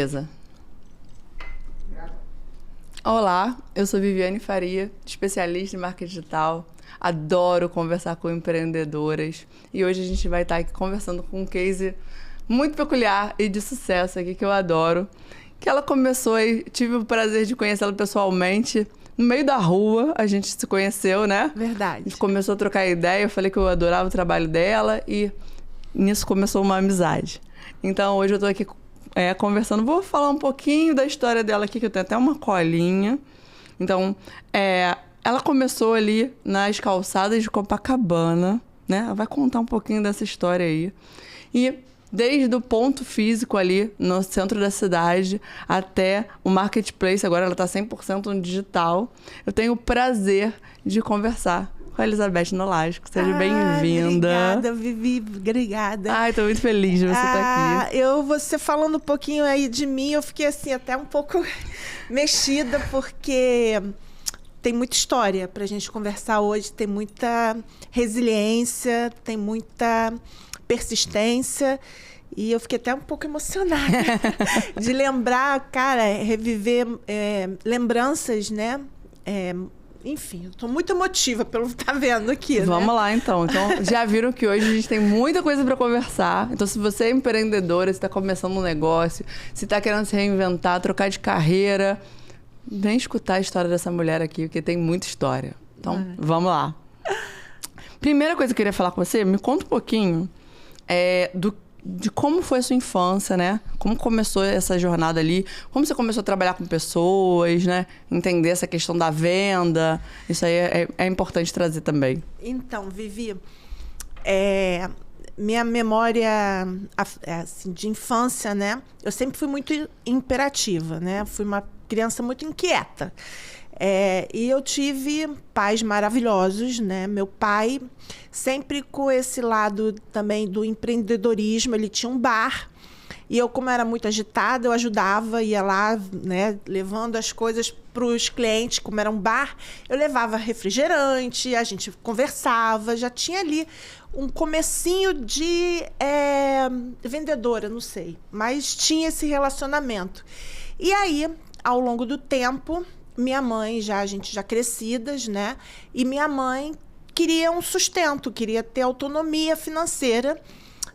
Beleza. Olá, eu sou Viviane Faria, especialista em marketing digital. Adoro conversar com empreendedoras. E hoje a gente vai estar aqui conversando com um case muito peculiar e de sucesso aqui, que eu adoro. Que ela começou e tive o prazer de conhecê-la pessoalmente. No meio da rua, a gente se conheceu, né? Verdade. A gente começou a trocar ideia, eu falei que eu adorava o trabalho dela e nisso começou uma amizade. Então hoje eu tô aqui conversando, vou falar um pouquinho da história dela aqui, que eu tenho até uma colinha. Então, ela começou ali nas calçadas de Copacabana, né? Ela vai contar um pouquinho dessa história aí. E desde o ponto físico ali no centro da cidade até o marketplace, agora ela está 100% no digital. Eu tenho o prazer de conversar com a Elizabeth Nolasco. Seja bem-vinda. Obrigada, Vivi. Obrigada. Ai, tô muito feliz de você estar aqui. Você falando um pouquinho aí de mim, eu fiquei assim até um pouco mexida, porque tem muita história pra gente conversar hoje, tem muita resiliência, tem muita persistência. E eu fiquei até um pouco emocionada de lembrar, cara, reviver lembranças, né? Enfim, eu tô muito emotiva pelo que tá vendo aqui, Vamos lá, então. Então, já viram que hoje a gente tem muita coisa para conversar. Então, se você é empreendedora, se tá começando um negócio, se tá querendo se reinventar, trocar de carreira, vem escutar a história dessa mulher aqui, porque tem muita história. Então, vamos lá. Primeira coisa que eu queria falar com você, me conta um pouquinho de como foi a sua infância, né? Como começou essa jornada ali? Como você começou a trabalhar com pessoas, né? Entender essa questão da venda. Isso aí é importante trazer também. Então, Vivi, minha memória assim, de infância, né? Eu sempre fui muito imperativa, né? Fui uma criança muito inquieta. E eu tive pais maravilhosos, né? Meu pai, sempre com esse lado também do empreendedorismo, ele tinha um bar. E eu, como era muito agitada, eu ajudava, ia lá, né, levando as coisas para os clientes, como era um bar, eu levava refrigerante, a gente conversava, já tinha ali um comecinho de vendedora, não sei, mas tinha esse relacionamento. E aí, ao longo do tempo, minha mãe, a gente já crescidas, né? E minha mãe queria um sustento, queria ter autonomia financeira.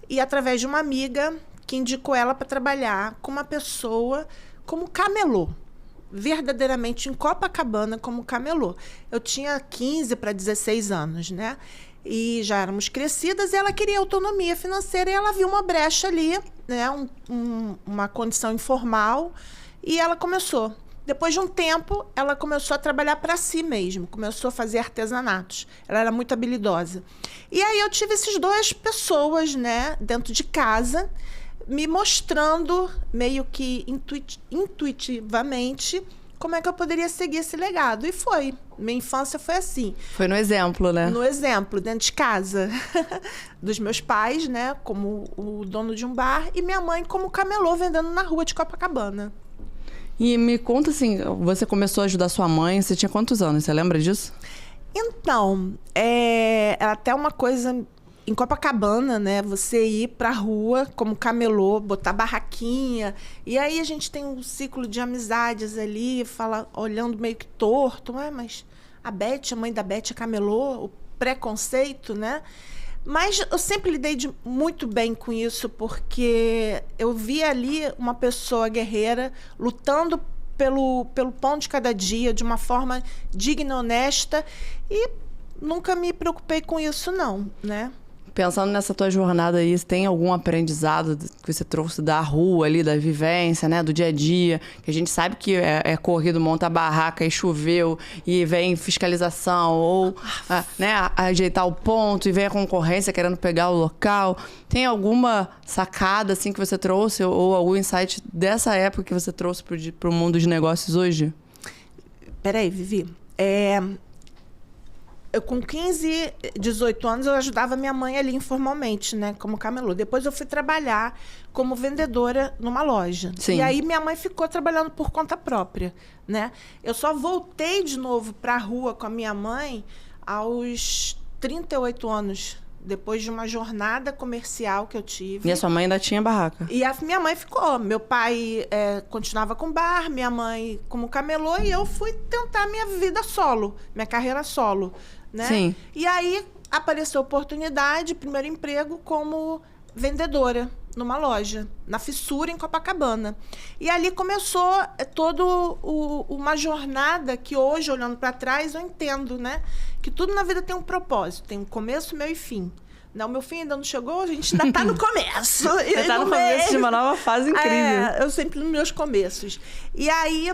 E através de uma amiga que indicou ela para trabalhar com uma pessoa como camelô. Verdadeiramente em Copacabana como camelô. Eu tinha 15 para 16 anos, né? E já éramos crescidas e ela queria autonomia financeira. E ela viu uma brecha ali, né? Uma condição informal. E ela começou. Depois de um tempo, ela começou a trabalhar para si mesma, começou a fazer artesanatos. Ela era muito habilidosa. E aí eu tive essas duas pessoas, né, dentro de casa, me mostrando meio que intuitivamente como é que eu poderia seguir esse legado. E foi. Minha infância foi assim. Foi no exemplo, né? No exemplo, dentro de casa. Dos meus pais, né, como o dono de um bar, e minha mãe como camelô vendendo na rua de Copacabana. E me conta assim, você começou a ajudar sua mãe, você tinha quantos anos? Você lembra disso? Então, era até uma coisa em Copacabana, né? Você ir pra rua como camelô, botar barraquinha. E aí a gente tem um ciclo de amizades ali, olhando meio que torto. Mas a mãe da Beth é camelô, o preconceito, né? Mas eu sempre lidei muito bem com isso, porque eu vi ali uma pessoa guerreira lutando pelo pão de cada dia, de uma forma digna, honesta, e nunca me preocupei com isso, não, né? Pensando nessa tua jornada aí, você tem algum aprendizado que você trouxe da rua ali, da vivência, né, do dia a dia? Que a gente sabe que é corrido, monta a barraca e choveu e vem fiscalização ou né, ajeitar o ponto e vem a concorrência querendo pegar o local. Tem alguma sacada assim que você trouxe ou algum insight dessa época que você trouxe para o mundo dos negócios hoje? Peraí, Vivi. Eu, com 15, 18 anos, eu ajudava minha mãe ali informalmente, né? Como camelô. Depois eu fui trabalhar como vendedora numa loja. Sim. E aí minha mãe ficou trabalhando por conta própria, né? Eu só voltei de novo para a rua com a minha mãe aos 38 anos depois de uma jornada comercial que eu tive. E a sua mãe ainda tinha barraca? E a minha mãe ficou. Meu pai continuava com bar, minha mãe como camelô, e eu fui tentar minha vida solo, minha carreira solo, né? Sim. E aí apareceu a oportunidade, primeiro emprego como vendedora numa loja, na Fissura, em Copacabana. E ali começou toda uma jornada que hoje, olhando para trás, eu entendo, né? Que tudo na vida tem um propósito, tem um começo, meio e fim. Não, meu fim ainda não chegou, a gente ainda está no começo. Está no começo de uma nova fase incrível. Eu sempre nos meus começos. E aí...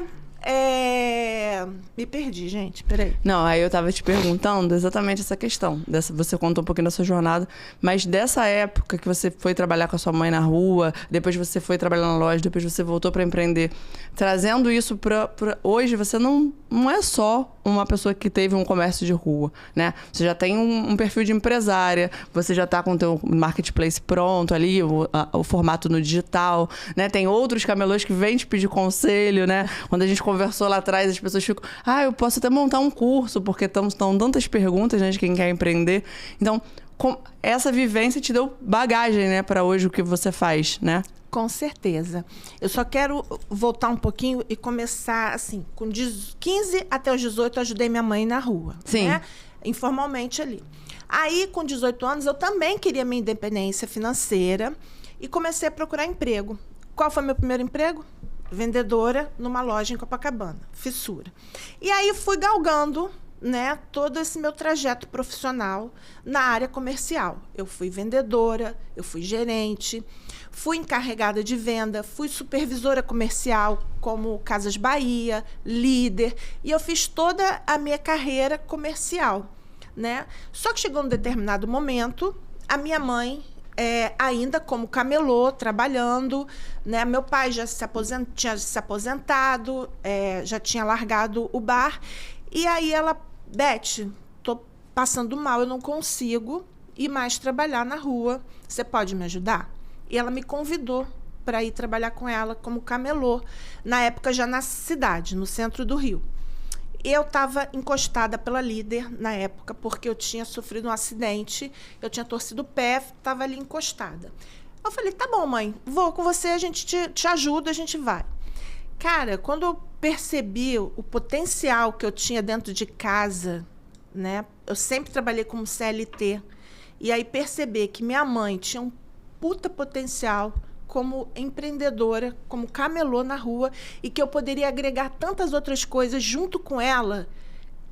Me perdi, gente, peraí. Não, aí eu tava te perguntando exatamente essa questão. Você contou um pouquinho da sua jornada, mas dessa época que você foi trabalhar com a sua mãe na rua, depois você foi trabalhar na loja, depois você voltou para empreender, trazendo isso para hoje, você não é só uma pessoa que teve um comércio de rua, né? Você já tem um perfil de empresária, você já tá com o teu marketplace pronto ali, o formato no digital, né? Tem outros camelôs que vêm te pedir conselho, né? Quando a gente conversou lá atrás, as pessoas ficam, eu posso até montar um curso, porque estão tantas perguntas, né, de quem quer empreender. Então, essa vivência te deu bagagem, né, para hoje o que você faz, né? Com certeza. Eu só quero voltar um pouquinho e começar, assim, com 15 até os 18, eu ajudei minha mãe na rua. Sim. Né? Informalmente ali. Aí, com 18 anos, eu também queria minha independência financeira e comecei a procurar emprego. Qual foi meu primeiro emprego? Vendedora numa loja em Copacabana, Fissura. E aí fui galgando, né, todo esse meu trajeto profissional na área comercial. Eu fui vendedora, eu fui gerente, fui encarregada de venda, fui supervisora comercial como Casas Bahia, líder, e eu fiz toda a minha carreira comercial, né? Só que chegou um determinado momento, a minha mãe ainda como camelô, trabalhando, né? Meu pai já tinha se aposentado, já tinha largado o bar. E aí ela, Beth, tô passando mal, eu não consigo ir mais trabalhar na rua. Você pode me ajudar? E ela me convidou para ir trabalhar com ela como camelô, na época já na cidade, no centro do Rio. Eu estava encostada pela líder na época, porque eu tinha sofrido um acidente, eu tinha torcido o pé, estava ali encostada. Eu falei, tá bom, mãe, vou com você, a gente te ajuda, a gente vai. Cara, quando eu percebi o potencial que eu tinha dentro de casa, né? Eu sempre trabalhei como CLT, e aí perceber que minha mãe tinha um puta potencial como empreendedora, como camelô na rua, e que eu poderia agregar tantas outras coisas junto com ela,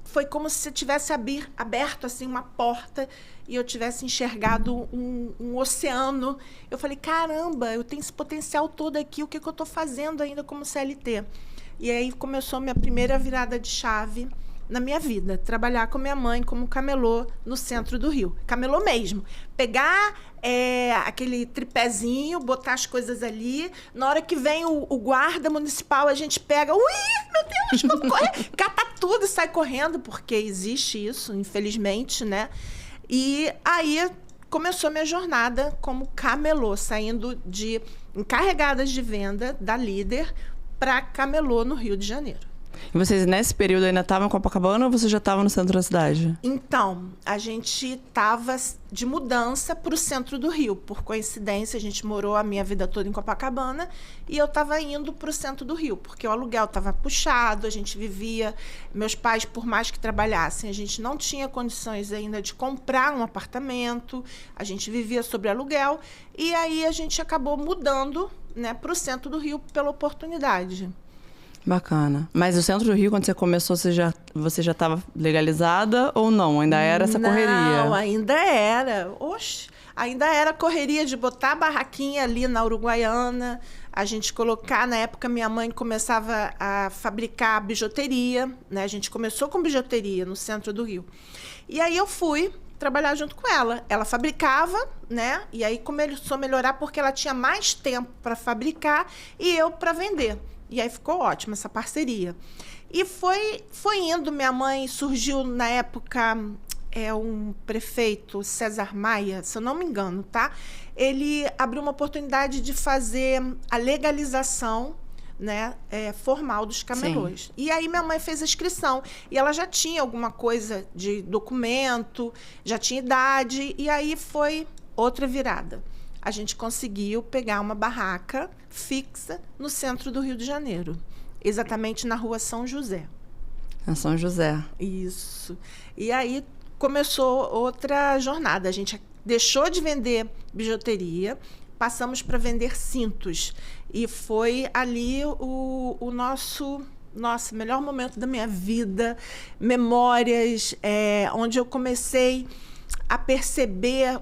foi como se eu tivesse aberto assim, uma porta e eu tivesse enxergado um oceano. Eu falei, caramba, eu tenho esse potencial todo aqui, o que eu estou fazendo ainda como CLT? E aí começou a minha primeira virada de chave na minha vida, trabalhar com minha mãe como camelô no centro do Rio. Camelô mesmo. Pegar aquele tripézinho, botar as coisas ali. Na hora que vem o guarda municipal, a gente pega... Ui, meu Deus, vamos correr! Cata tudo e sai correndo, porque existe isso, infelizmente, né? E aí começou a minha jornada como camelô, saindo de encarregadas de venda da líder para camelô no Rio de Janeiro. E vocês, nesse período, ainda estavam em Copacabana ou você já estava no centro da cidade? Então, a gente estava de mudança para o centro do Rio. Por coincidência, a gente morou a minha vida toda em Copacabana e eu estava indo para o centro do Rio, porque o aluguel estava puxado, a gente vivia... Meus pais, por mais que trabalhassem, a gente não tinha condições ainda de comprar um apartamento, a gente vivia sobre aluguel, e aí a gente acabou mudando, né, para o centro do Rio pela oportunidade. Bacana. Mas o centro do Rio, quando você começou, você já estava legalizada ou não? Ainda era essa correria? Não, ainda era. Oxe, ainda era correria de botar a barraquinha ali na Uruguaiana, a gente colocar... Na época, minha mãe começava a fabricar bijuteria, né? A gente começou com bijuteria no centro do Rio. E aí eu fui trabalhar junto com ela. Ela fabricava, né? E aí começou a melhorar porque ela tinha mais tempo para fabricar e eu para vender. E aí ficou ótima essa parceria. E foi indo. Minha mãe surgiu, na época, um prefeito, César Maia, se eu não me engano, tá? Ele abriu uma oportunidade de fazer a legalização né, formal dos camelôs. E aí minha mãe fez a inscrição. E ela já tinha alguma coisa de documento, já tinha idade, e aí foi outra virada. A gente conseguiu pegar uma barraca fixa no centro do Rio de Janeiro, exatamente na rua São José. É São José. Isso. E aí começou outra jornada. A gente deixou de vender bijuteria, passamos para vender cintos. E foi ali o nosso melhor momento da minha vida, memórias, onde eu comecei a perceber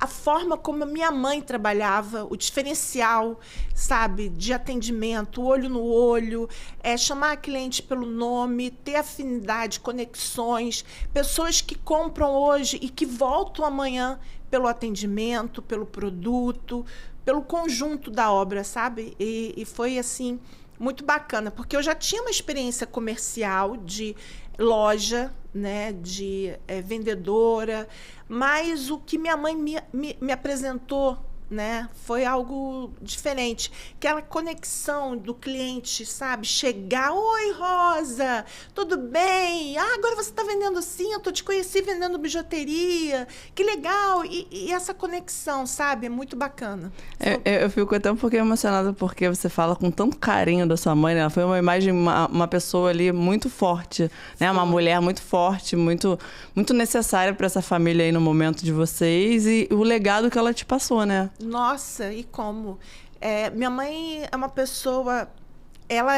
a forma como a minha mãe trabalhava, o diferencial, sabe, de atendimento, olho no olho, chamar a cliente pelo nome, ter afinidade, conexões, pessoas que compram hoje e que voltam amanhã pelo atendimento, pelo produto, pelo conjunto da obra, sabe? E foi, assim, muito bacana, porque eu já tinha uma experiência comercial de loja, né, de vendedora, mas o que minha mãe me apresentou, né, foi algo diferente. Aquela conexão do cliente, sabe? Chegar, oi, Rosa, tudo bem? Ah, agora você está vendendo cinto, eu te conheci vendendo bijuteria, que legal. E essa conexão, sabe? É muito bacana. Eu fico até um pouquinho emocionada porque você fala com tanto carinho da sua mãe, né? Ela foi uma imagem, uma pessoa ali muito forte, né? Uma mulher muito forte, muito, muito necessária para essa família aí no momento de vocês e o legado que ela te passou, né? Nossa, e como? Minha mãe é uma pessoa... Ela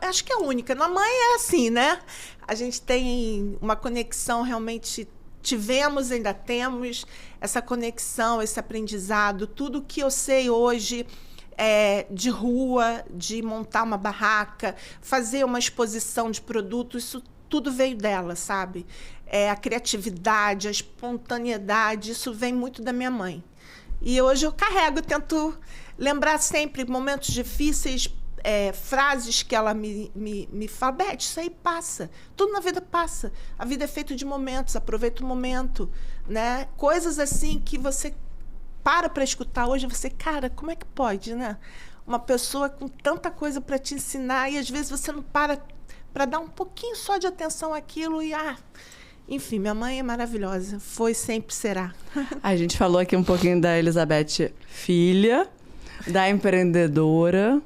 acho que é única. Minha mãe é assim, né? A gente tem uma conexão realmente... Tivemos, ainda temos essa conexão, esse aprendizado. Tudo que eu sei hoje de rua, de montar uma barraca, fazer uma exposição de produtos, isso tudo veio dela, sabe? A criatividade, a espontaneidade, isso vem muito da minha mãe. E hoje eu carrego, tento lembrar sempre momentos difíceis, frases que ela me fala, Beth, isso aí passa, tudo na vida passa. A vida é feita de momentos, aproveita o momento, né? Coisas assim que você para escutar hoje, você, cara, como é que pode, né? Uma pessoa com tanta coisa para te ensinar e às vezes você não para dar um pouquinho só de atenção àquilo e enfim, minha mãe é maravilhosa. Foi, sempre será. A gente falou aqui um pouquinho da Elizabeth filha, da empreendedora.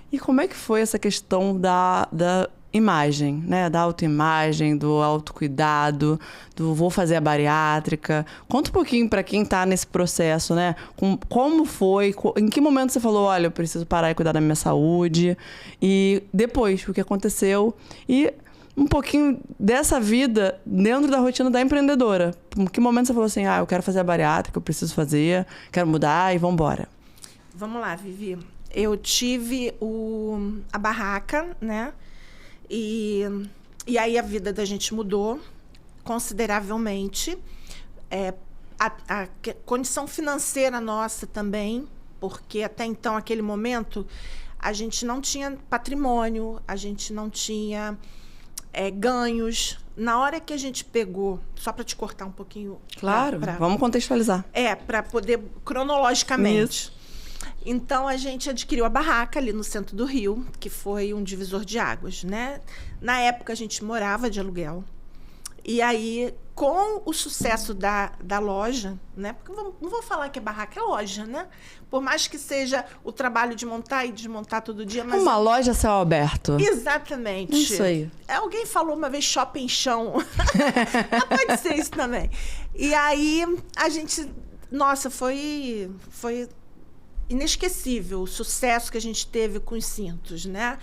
E como é que foi essa questão da imagem, né? Da autoimagem, do autocuidado, do vou fazer a bariátrica. Conta um pouquinho para quem está nesse processo, né? Como foi, em que momento você falou, olha, eu preciso parar e cuidar da minha saúde. E depois, o que aconteceu. E um pouquinho dessa vida dentro da rotina da empreendedora. Em que momento você falou assim, eu quero fazer a bariátrica, eu preciso fazer, quero mudar e vamos embora. Vamos lá, Vivi. Eu tive a barraca, né? E aí a vida da gente mudou consideravelmente. A condição financeira nossa também, porque até então, aquele momento, a gente não tinha patrimônio, a gente não tinha... ganhos. Na hora que a gente pegou, só para te cortar um pouquinho. Claro, vamos contextualizar. Para poder, cronologicamente. Isso. Então, a gente adquiriu a barraca ali no centro do Rio, que foi um divisor de águas, né? Na época, a gente morava de aluguel. E aí, com o sucesso da loja, né? Porque não vou falar que é barraca, é loja, né? Por mais que seja o trabalho de montar e desmontar todo dia. Mas uma loja a céu aberto. Exatamente. Isso aí. Alguém falou uma vez shopping chão. Pode ser isso também. E aí, a gente... Nossa, foi inesquecível o sucesso que a gente teve com os cintos, né?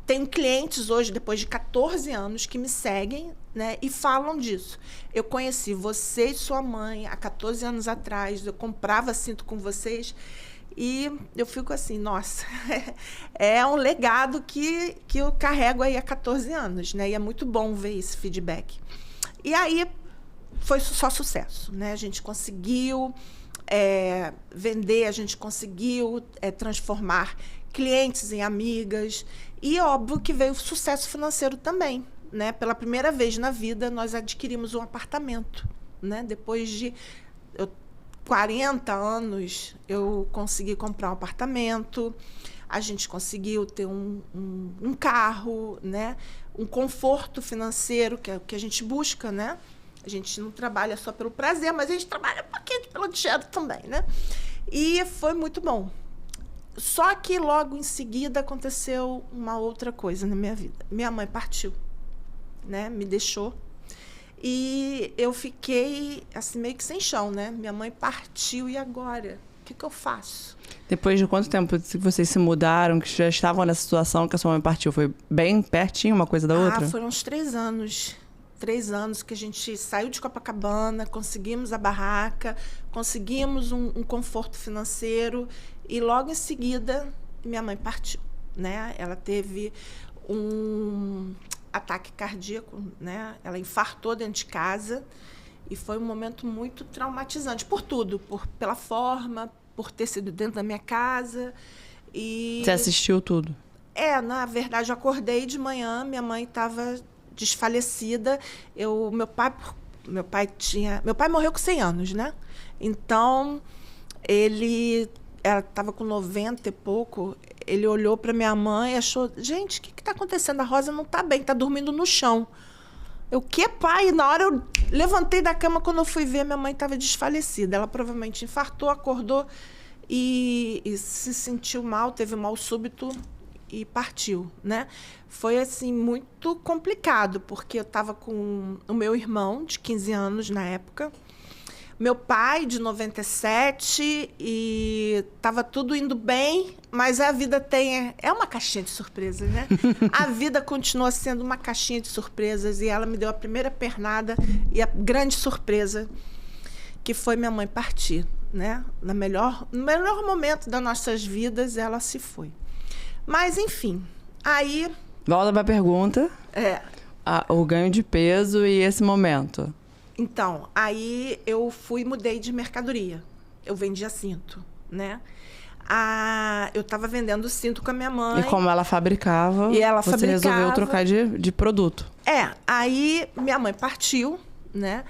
Tenho clientes hoje, depois de 14 anos, que me seguem, né, e falam disso. Eu conheci você e sua mãe há 14 anos atrás, eu comprava cinto com vocês e eu fico assim, nossa, é um legado que eu carrego aí há 14 anos, né? E é muito bom ver esse feedback. E aí foi só sucesso, né? A gente conseguiu vender, a gente conseguiu transformar clientes em amigas. E óbvio que veio sucesso financeiro também, né? Pela primeira vez na vida, nós adquirimos um apartamento, né? Depois de 40 anos, eu consegui comprar um apartamento. a gente conseguiu ter um carro, né? Um conforto financeiro, que é o que a gente busca, né? A gente não trabalha só pelo prazer, mas a gente trabalha um pouquinho pelo dinheiro também, né? E foi muito bom. Só que logo em seguida aconteceu uma outra coisa na minha vida. Minha mãe partiu, né? Me deixou. E eu fiquei assim meio que sem chão, né? Minha mãe partiu e agora? O que eu faço? Depois de quanto tempo vocês se mudaram, que já estavam nessa situação que a sua mãe partiu? Foi bem pertinho uma coisa da outra? Foram uns 3 anos. 3 anos que a gente saiu de Copacabana, conseguimos a barraca, conseguimos um conforto financeiro e logo em seguida minha mãe partiu, né? Ela teve um ataque cardíaco, né? Ela infartou dentro de casa e foi um momento muito traumatizante por tudo, pela forma, por ter sido dentro da minha casa e... Você assistiu tudo? Na verdade, eu acordei de manhã, minha mãe estava desfalecida. Meu pai morreu com 100 anos, né? Então, ela estava com 90 e pouco, ele olhou para minha mãe e achou, gente, o que está acontecendo? A Rosa não está bem, está dormindo no chão. O que, pai? E na hora eu levantei da cama, quando eu fui ver, minha mãe estava desfalecida. Ela provavelmente infartou, acordou e se sentiu mal, teve um mal súbito e partiu, né? Foi, assim, muito complicado, porque eu estava com o meu irmão, de 15 anos na época, meu pai, de 97, e estava tudo indo bem, mas a vida é uma caixinha de surpresas, né? A vida continua sendo uma caixinha de surpresas, e ela me deu a primeira pernada e a grande surpresa, que foi minha mãe partir, né? No melhor momento das nossas vidas, ela se foi. Mas, enfim, aí... Volta para a pergunta. O ganho de peso e esse momento. Então, aí eu mudei de mercadoria. Eu vendia cinto, né? Eu estava vendendo cinto com a minha mãe. E como ela fabricava, você resolveu trocar de produto. Aí minha mãe partiu, né?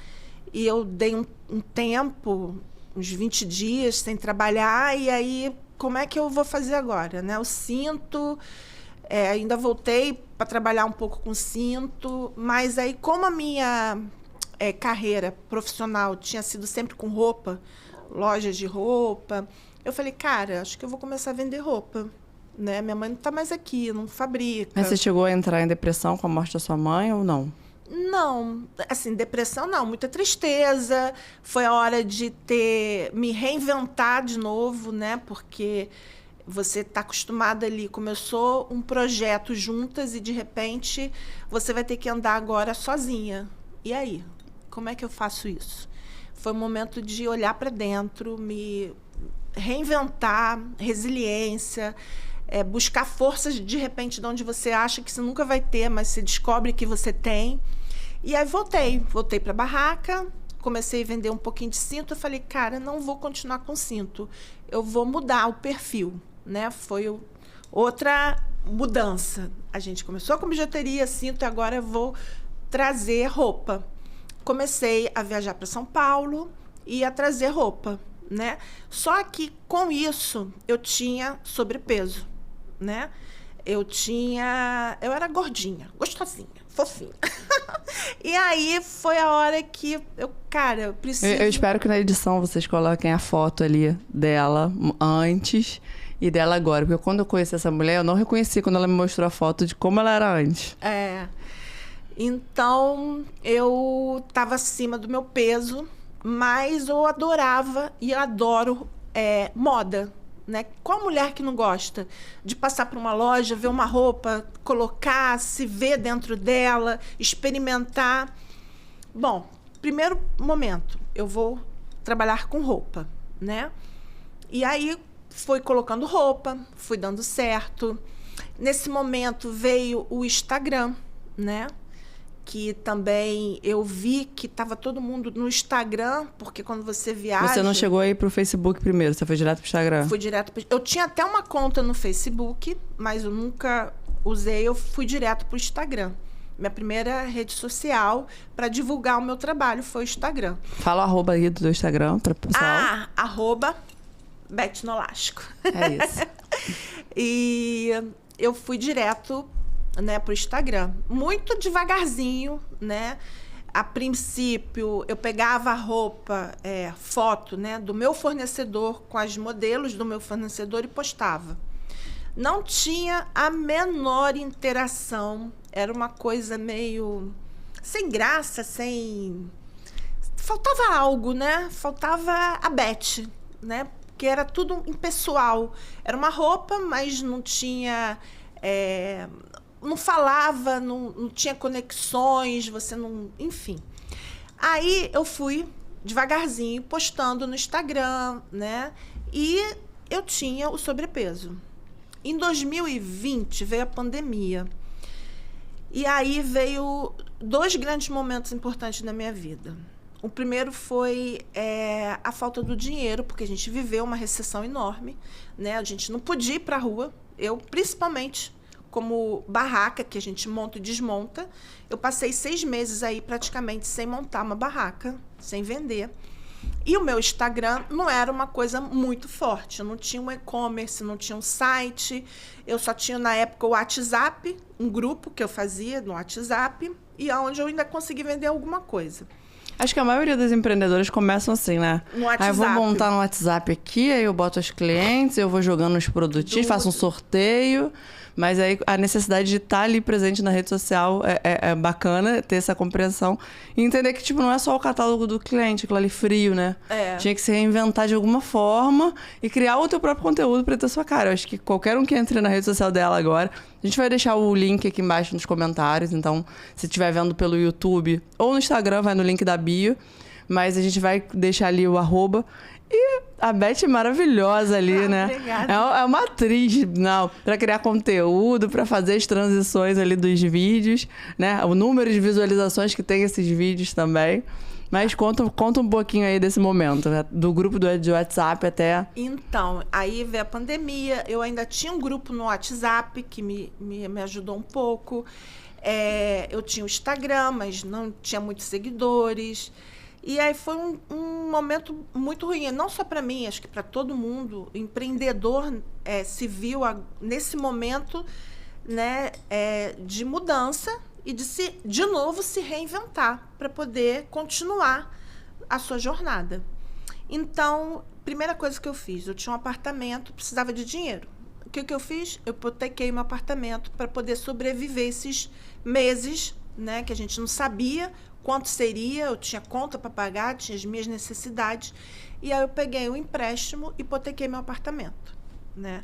E eu dei um tempo, uns 20 dias sem trabalhar, e aí... Como é que eu vou fazer agora, né? O cinto, ainda voltei para trabalhar um pouco com cinto, mas aí como a minha carreira profissional tinha sido sempre com roupa, lojas de roupa, eu falei, cara, acho que eu vou começar a vender roupa, né? Minha mãe não está mais aqui, não fabrica. Mas você chegou a entrar em depressão com a morte da sua mãe ou não? Não, assim, depressão não, muita tristeza. Foi a hora de me reinventar de novo, né? Porque você está acostumada ali, começou um projeto juntas e, de repente, você vai ter que andar agora sozinha. E aí? Como é que eu faço isso? Foi um momento de olhar para dentro, me reinventar, resiliência, buscar forças, de repente, de onde você acha que você nunca vai ter, mas você descobre que você tem. E aí voltei para a barraca, comecei a vender um pouquinho de cinto. Eu falei, cara, não vou continuar com cinto, eu vou mudar o perfil, né? Foi outra mudança. A gente começou com bijuteria, cinto, e agora eu vou trazer roupa. Comecei a viajar para São Paulo e a trazer roupa, né? Só que com isso eu tinha sobrepeso, né? Eu era gordinha, gostosinha, fofinha. E aí foi a hora que eu preciso... Eu espero que na edição vocês coloquem a foto ali dela antes e dela agora. Porque quando eu conheci essa mulher, eu não reconheci quando ela me mostrou a foto de como ela era antes. Então, eu estava acima do meu peso, mas eu adorava e adoro moda, né? Qual mulher que não gosta de passar por uma loja, ver uma roupa, colocar, se ver dentro dela, experimentar? Bom, primeiro momento, eu vou trabalhar com roupa, né? E aí fui colocando roupa, fui dando certo. Nesse momento veio o Instagram, né? Que também eu vi que estava todo mundo no Instagram, porque quando você viaja... Você não chegou aí pro Facebook primeiro, você foi direto pro Instagram? Fui direto pro... Eu tinha até uma conta no Facebook, mas eu nunca usei, eu fui direto pro Instagram. Minha primeira rede social para divulgar o meu trabalho foi o Instagram. Fala o arroba aí do Instagram para o pessoal. Arroba Beth Nolasco. É isso. E eu fui direto, né, pro Instagram. Muito devagarzinho, né? A princípio, eu pegava a roupa, foto, né, do meu fornecedor com as modelos do meu fornecedor e postava. Não tinha a menor interação. Era uma coisa meio sem graça, sem... Faltava algo, né? Faltava a Beth, né? Porque era tudo impessoal. Era uma roupa, mas não tinha... não falava, não tinha conexões, você não... Enfim. Aí eu fui devagarzinho postando no Instagram, né? E eu tinha o sobrepeso. Em 2020 veio a pandemia. E aí veio 2 grandes momentos importantes na minha vida. O primeiro foi a falta do dinheiro, porque a gente viveu uma recessão enorme, né? A gente não podia ir para a rua. Eu, principalmente, como barraca, que a gente monta e desmonta, eu passei 6 meses aí praticamente sem montar uma barraca, sem vender. E o meu Instagram não era uma coisa muito forte. Eu não tinha um e-commerce, não tinha um site. Eu só tinha, na época, o WhatsApp, um grupo que eu fazia no WhatsApp, e onde eu ainda consegui vender alguma coisa. Acho que a maioria dos empreendedores começam assim, né? No WhatsApp. Aí eu vou montar no WhatsApp aqui, aí eu boto os clientes, eu vou jogando os produtinhos, faço um sorteio. Mas aí a necessidade de estar ali presente na rede social é bacana, ter essa compreensão. E entender que, tipo, não é só o catálogo do cliente, aquilo ali frio, né? Tinha que se reinventar de alguma forma e criar o teu próprio conteúdo pra ter sua cara. Eu acho que qualquer um que entre na rede social dela agora... A gente vai deixar o link aqui embaixo nos comentários. Então, se estiver vendo pelo YouTube ou no Instagram, vai no link da bio. Mas a gente vai deixar ali o @. E a Beth é maravilhosa ali, né? Obrigada. É uma atriz, não, para criar conteúdo, para fazer as transições ali dos vídeos, né? O número de visualizações que tem esses vídeos também. Mas conta um pouquinho aí desse momento, né? Do grupo de WhatsApp até... Então, aí veio a pandemia, eu ainda tinha um grupo no WhatsApp que me ajudou um pouco. Eu tinha o Instagram, mas não tinha muitos seguidores. E aí foi um momento muito ruim, não só para mim, acho que para todo mundo. O empreendedor se viu nesse momento, né, de mudança e de novo se reinventar para poder continuar a sua jornada. Então, primeira coisa que eu fiz, eu tinha um apartamento, precisava de dinheiro. O que eu fiz? Eu hipotequei meu apartamento para poder sobreviver esses meses, né, que a gente não sabia quanto seria, eu tinha conta para pagar, tinha as minhas necessidades. E aí eu peguei um empréstimo e hipotequei meu apartamento, né?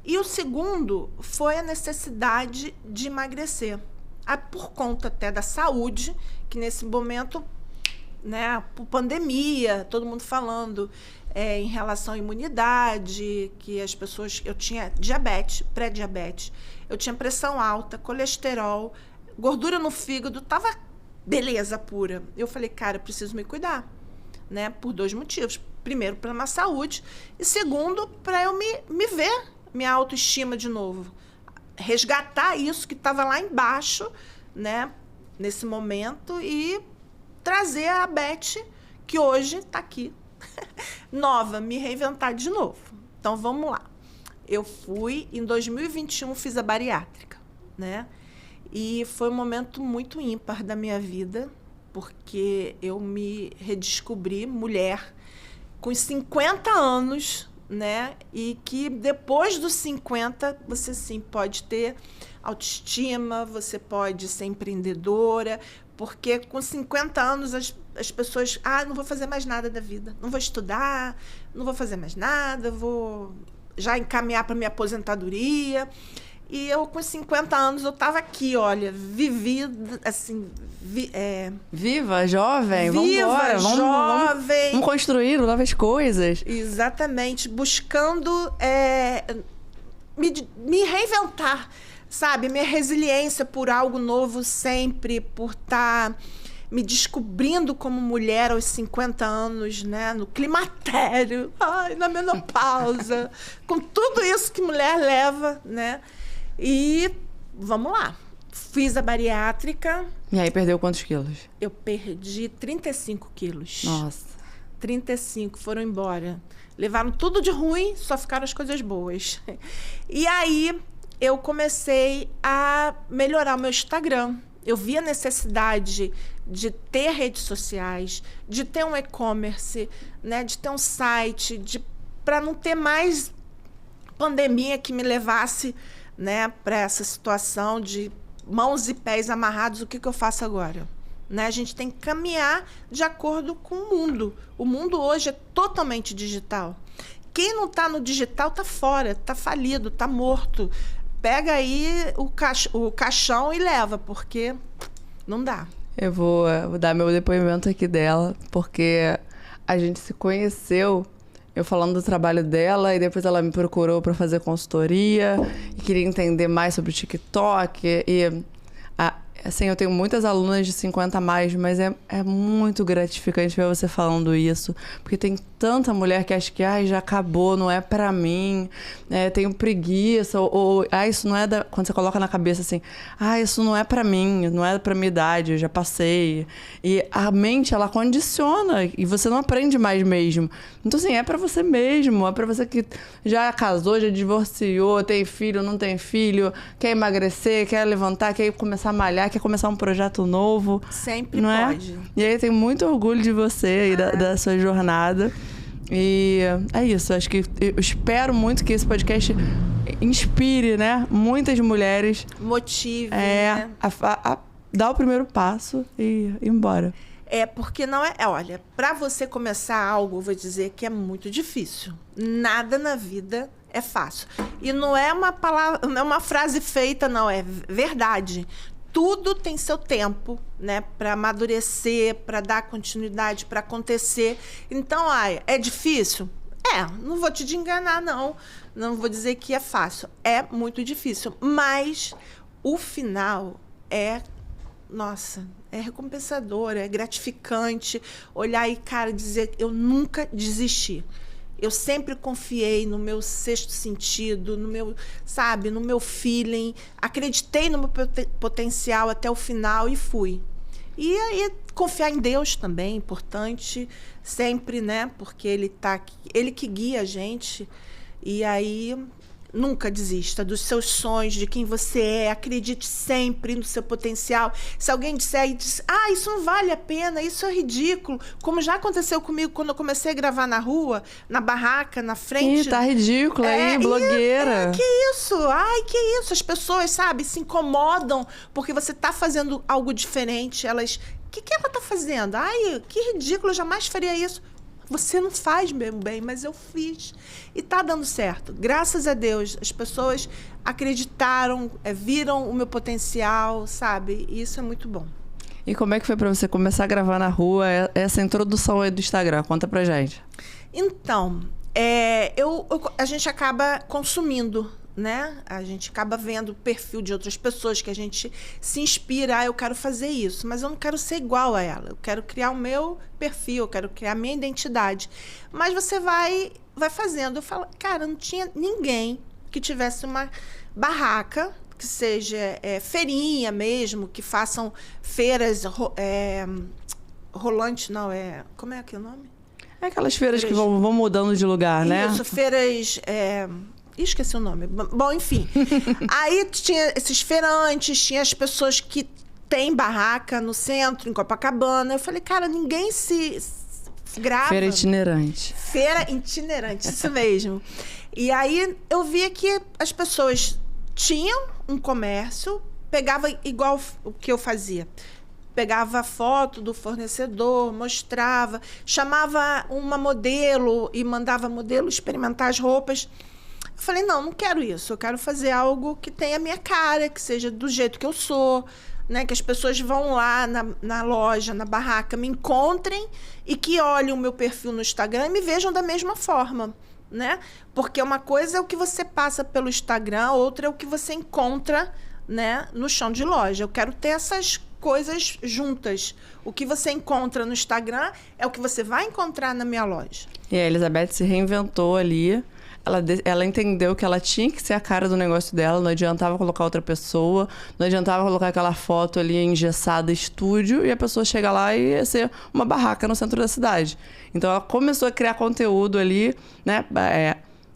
E o segundo foi a necessidade de emagrecer. Por conta até da saúde, que nesse momento, né, por pandemia, todo mundo falando em relação à imunidade, que as pessoas... Eu tinha diabetes, pré-diabetes, eu tinha pressão alta, colesterol, gordura no fígado, estava... beleza pura. Eu falei, cara, eu preciso me cuidar, né? Por 2 motivos. Primeiro, pela minha saúde. E segundo, para eu me ver, minha autoestima de novo. Resgatar isso que estava lá embaixo, né? Nesse momento. E trazer a Beth, que hoje está aqui, nova, me reinventar de novo. Então, vamos lá. Eu fui, em 2021, fiz a bariátrica, né? E foi um momento muito ímpar da minha vida, porque eu me redescobri mulher com 50 anos, né? E que depois dos 50, você sim pode ter autoestima, você pode ser empreendedora, porque com 50 anos as pessoas... não vou fazer mais nada da vida, não vou estudar, não vou fazer mais nada, vou já encaminhar para minha aposentadoria... E eu, com 50 anos, eu estava aqui, olha, vivida, assim... Viva, jovem, viva, jovem. Vamos construir novas coisas. Exatamente, buscando me reinventar, sabe? Minha resiliência por algo novo sempre, por estar me descobrindo como mulher aos 50 anos, né? No climatério, na menopausa, com tudo isso que mulher leva, né? E vamos lá. Fiz a bariátrica. E aí perdeu quantos quilos? Eu perdi 35 quilos. Nossa. 35 foram embora. Levaram tudo de ruim, só ficaram as coisas boas. E aí eu comecei a melhorar o meu Instagram. Eu vi a necessidade de ter redes sociais, de ter um e-commerce, né, de ter um site, para não ter mais pandemia que me levasse, né, para essa situação de mãos e pés amarrados. O que eu faço agora? Né? A gente tem que caminhar de acordo com o mundo. O mundo hoje é totalmente digital. Quem não está no digital está fora, está falido, está morto. Pega aí o caixão e leva, porque não dá. Eu vou dar meu depoimento aqui dela, porque a gente se conheceu, eu falando do trabalho dela, e depois ela me procurou para fazer consultoria, e queria entender mais sobre o TikTok, assim, eu tenho muitas alunas de 50 a mais, mas é muito gratificante ver você falando isso. Porque tem tanta mulher que acha que já acabou, não é pra mim, tenho preguiça, ou isso não é quando você coloca na cabeça assim, isso não é pra mim, não é pra minha idade, eu já passei. E a mente, ela condiciona, e você não aprende mais mesmo. Então, assim, é pra você mesmo, é pra você que já casou, já divorciou, tem filho, não tem filho, quer emagrecer, quer levantar, quer começar a malhar, quer começar um projeto novo. Sempre não pode. É? E aí eu tenho muito orgulho de você e da sua jornada. E é isso, acho que eu espero muito que esse podcast inspire, né, muitas mulheres. Motive, né? a dar o primeiro passo e ir embora. Porque não olha, para você começar algo, eu vou dizer que é muito difícil. Nada na vida é fácil. E não é uma palavra, não é uma frase feita, não, é verdade. Tudo tem seu tempo, né, para amadurecer, para dar continuidade, para acontecer. Então, é difícil? Não vou te enganar, não. Não vou dizer que é fácil. É muito difícil. Mas o final nossa, é recompensador, é gratificante. Olhar e, cara, dizer, eu nunca desisti. Eu sempre confiei no meu sexto sentido, no meu feeling. Acreditei no meu potencial até o final e fui. E aí, confiar em Deus também é importante, sempre, né? Porque Ele que guia a gente. E aí, nunca desista dos seus sonhos, de quem você é. Acredite sempre no seu potencial. Se alguém disser isso não vale a pena, isso é ridículo, como já aconteceu comigo quando eu comecei a gravar na rua, na barraca, na frente. Tá ridículo aí, blogueira. Que isso? Que isso? As pessoas, sabe, se incomodam porque você tá fazendo algo diferente. Elas, o que ela tá fazendo? Que ridículo, eu jamais faria isso. Você não faz bem, mas eu fiz. E tá dando certo. Graças a Deus, as pessoas acreditaram, viram o meu potencial, sabe? E isso é muito bom. E como é que foi para você começar a gravar na rua, essa introdução aí do Instagram? Conta pra gente. Então, a gente acaba consumindo, né? A gente acaba vendo o perfil de outras pessoas que a gente se inspira. Eu quero fazer isso, mas eu não quero ser igual a ela. Eu quero criar o meu perfil, eu quero criar a minha identidade. Mas você vai fazendo. Eu falo, cara, não tinha ninguém que tivesse uma barraca, que seja feirinha mesmo, que façam feiras rolantes, não, como é que é o nome? Aquelas feiras que vão mudando de lugar, né? Isso, feiras... esqueci o nome. Bom, enfim. Aí tinha esses feirantes, tinha as pessoas que têm barraca no centro, em Copacabana. Eu falei, cara, ninguém se grava. Feira itinerante. Feira itinerante, isso mesmo. E aí eu via que as pessoas tinham um comércio, pegava igual o que eu fazia. Pegava a foto do fornecedor, mostrava, chamava uma modelo e mandava a modelo experimentar as roupas. Eu falei, não quero isso. Eu quero fazer algo que tenha a minha cara, que seja do jeito que eu sou, né? Que as pessoas vão lá na loja, na barraca, me encontrem e que olhem o meu perfil no Instagram e me vejam da mesma forma, né? Porque uma coisa é o que você passa pelo Instagram, outra é o que você encontra, né, no chão de loja. Eu quero ter essas coisas juntas. O que você encontra no Instagram é o que você vai encontrar na minha loja. E a Elizabeth se reinventou ali. ela entendeu que ela tinha que ser a cara do negócio dela, não adiantava colocar outra pessoa, não adiantava colocar aquela foto ali engessada, estúdio, e a pessoa chega lá e ia ser uma barraca no centro da cidade. Então ela começou a criar conteúdo ali, né?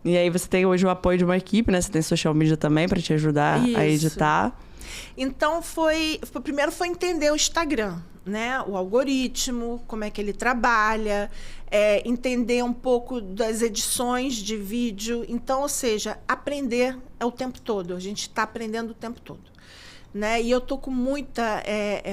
E aí você tem hoje o apoio de uma equipe, né? Você tem social media também para te ajudar a editar. Então primeiro foi entender o Instagram, né? O algoritmo, como é que ele trabalha, entender um pouco das edições de vídeo. Então, ou seja, aprender o tempo todo. A gente está aprendendo o tempo todo. Né? E eu tô com muita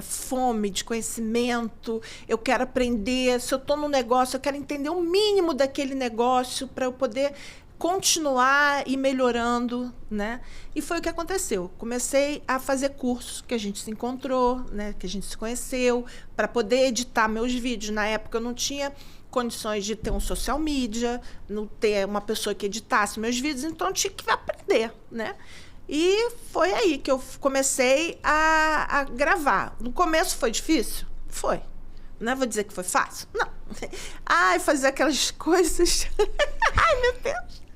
fome de conhecimento. Eu quero aprender. Se eu estou no negócio, eu quero entender o mínimo daquele negócio para eu poder continuar e melhorando, né? E foi o que aconteceu. Comecei a fazer cursos, que a gente se encontrou, né? Que a gente se conheceu, para poder editar meus vídeos. Na época eu não tinha condições de ter um social media, não ter uma pessoa que editasse meus vídeos, então eu tinha que aprender, né? E foi aí que eu comecei a gravar. No começo foi difícil? Foi. Não vou dizer que foi fácil? Não. Ai, fazer aquelas coisas. Ai, meu Deus.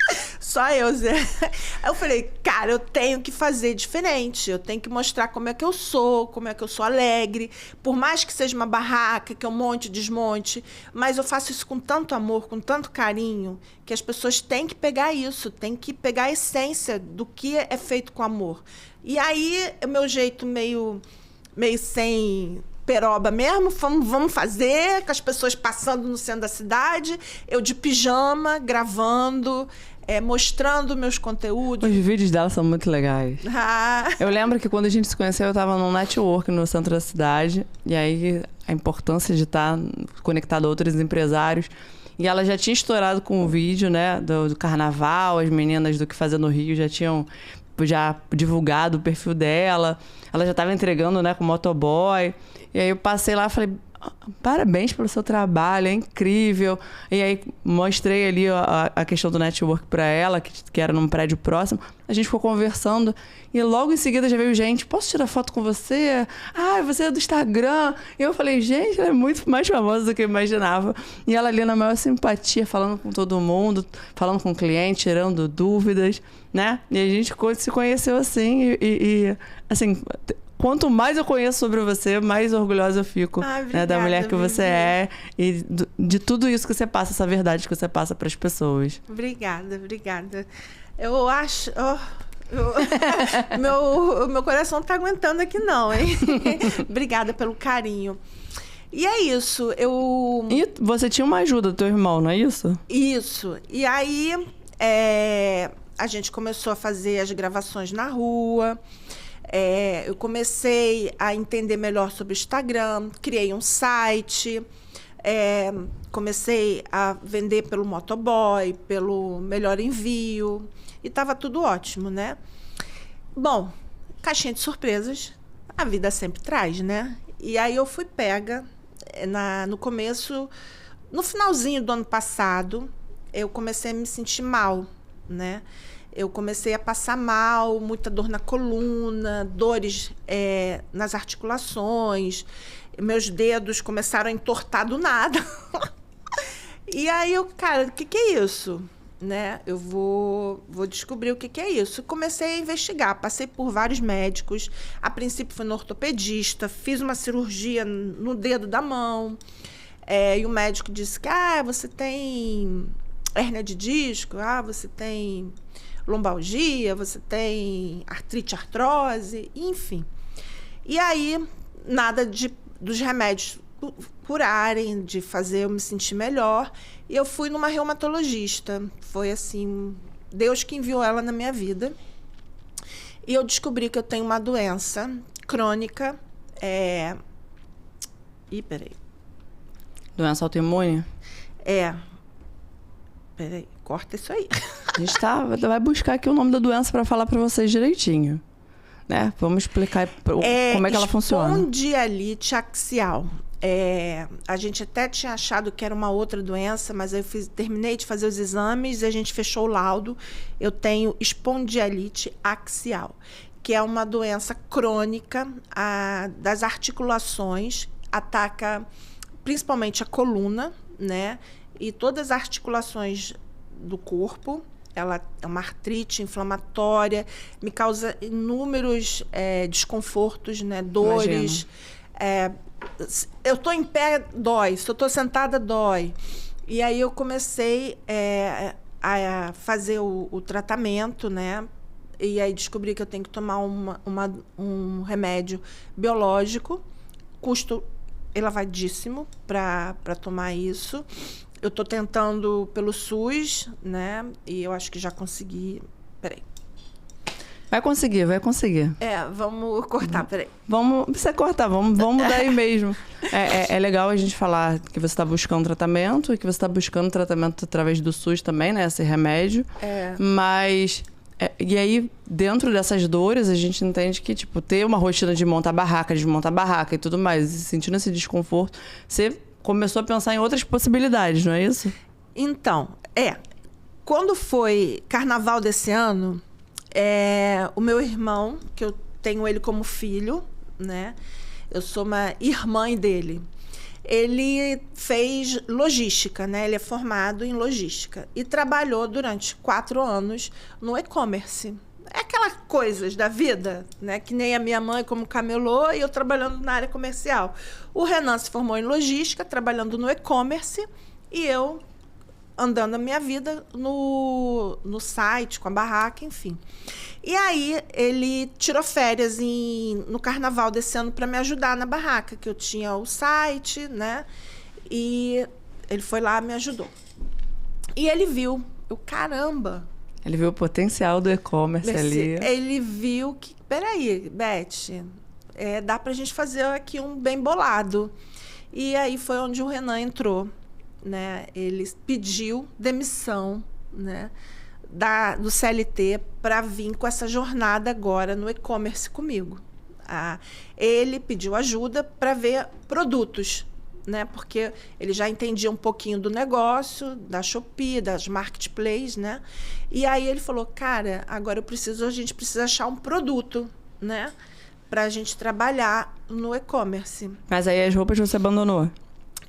Só eu, Zé. Eu falei, cara, eu tenho que fazer diferente. Eu tenho que mostrar como é que eu sou alegre. Por mais que seja uma barraca, que eu monte, desmonte. Mas eu faço isso com tanto amor, com tanto carinho, que as pessoas têm que pegar isso. Têm que pegar a essência do que é feito com amor. E aí, o meu jeito meio sem peroba mesmo, vamos fazer, com as pessoas passando no centro da cidade, eu de pijama, gravando, mostrando meus conteúdos. Os vídeos dela são muito legais. Eu lembro que quando a gente se conheceu, eu estava num network no centro da cidade, e aí a importância de estar conectado a outros empresários. E ela já tinha estourado com o vídeo, né, do carnaval, as meninas do Que Fazer no Rio já tinham divulgado o perfil dela, ela já estava entregando, né, com o motoboy. E aí eu passei lá e falei, parabéns pelo seu trabalho, é incrível. E aí mostrei ali a questão do network para ela, que era num prédio próximo. A gente ficou conversando e logo em seguida já veio gente, posso tirar foto com você? Ah, você é do Instagram. E eu falei, gente, ela é muito mais famosa do que eu imaginava. E ela ali na maior simpatia, falando com todo mundo, falando com o cliente, tirando dúvidas, né? E a gente se conheceu assim e assim... Quanto mais eu conheço sobre você, mais orgulhosa eu fico, obrigada, né, da mulher que você é e de tudo isso que você passa, essa verdade que você passa para as pessoas. Obrigada. Eu acho... meu coração não tá aguentando aqui não, hein? Obrigada pelo carinho. E é isso, E você tinha uma ajuda do teu irmão, não é isso? Isso. E aí, a gente começou a fazer as gravações na rua. Eu comecei a entender melhor sobre o Instagram, criei um site, comecei a vender pelo motoboy, pelo Melhor Envio, e estava tudo ótimo, né? Bom, caixinha de surpresas, a vida sempre traz, né? E aí eu fui pega no começo, no finalzinho do ano passado, eu comecei a me sentir mal, né? Eu comecei a passar mal, muita dor na coluna, dores nas articulações, meus dedos começaram a entortar do nada. E aí cara, o que é isso? Né? Eu vou descobrir o que é isso. Comecei a investigar, passei por vários médicos. A princípio fui no ortopedista, fiz uma cirurgia no dedo da mão. E o médico disse que você tem hérnia de disco, você tem lombalgia, você tem artrite, artrose, enfim. E aí, nada dos remédios curarem, de fazer eu me sentir melhor. E eu fui numa reumatologista. Foi assim, Deus que enviou ela na minha vida. E eu descobri que eu tenho uma doença crônica. Peraí. Doença autoimune? Peraí, corta isso aí. A gente vai buscar aqui o nome da doença para falar para vocês direitinho, né? Vamos explicar como é que ela funciona. Espondilite axial. A gente até tinha achado que era uma outra doença, mas eu terminei de fazer os exames e a gente fechou o laudo. Eu tenho espondilite axial, que é uma doença crônica das articulações, ataca principalmente a coluna, né? E todas as articulações do corpo. ela é uma artrite inflamatória, me causa inúmeros desconfortos, né? Dores. Eu estou em pé, dói. Se eu estou sentada, dói. E aí eu comecei a fazer o tratamento, né? E aí descobri que eu tenho que tomar um remédio biológico, custo elevadíssimo para tomar isso. Eu estou tentando pelo SUS, né? E eu acho que já consegui. Peraí. Vai conseguir. Vamos cortar, peraí. Não precisa cortar, vamos daí mesmo. É legal a gente falar que você está buscando tratamento e que você está buscando tratamento através do SUS também, né? Esse remédio. Mas... e aí, dentro dessas dores, a gente entende que, tipo, ter uma rotina de montar barraca, desmontar barraca e tudo mais, e sentindo esse desconforto, você começou a pensar em outras possibilidades, não é isso? Então, quando foi carnaval desse ano, o meu irmão, que eu tenho ele como filho, né? Eu sou uma irmã dele. Ele fez logística, né? Ele é formado em logística e trabalhou durante 4 anos no e-commerce. É aquelas coisas da vida, né? Que nem a minha mãe como camelô e eu trabalhando na área comercial. O Renan se formou em logística, trabalhando no e-commerce, e eu andando a minha vida no site, com a barraca, enfim. E aí ele tirou férias no carnaval desse ano para me ajudar na barraca, que eu tinha o site, né? E ele foi lá e me ajudou. E ele viu, caramba! Ele viu o potencial do e-commerce ali. Ele viu que, peraí, Beth, dá pra gente fazer aqui um bem bolado. E aí foi onde o Renan entrou, né? Ele pediu demissão, né? Do CLT para vir com essa jornada agora no e-commerce comigo. Ele pediu ajuda para ver produtos, né? Porque ele já entendia um pouquinho do negócio, da Shopee, das marketplaces, né? E aí ele falou, cara, agora a gente precisa achar um produto, né? Para a gente trabalhar no e-commerce. Mas aí as roupas você abandonou?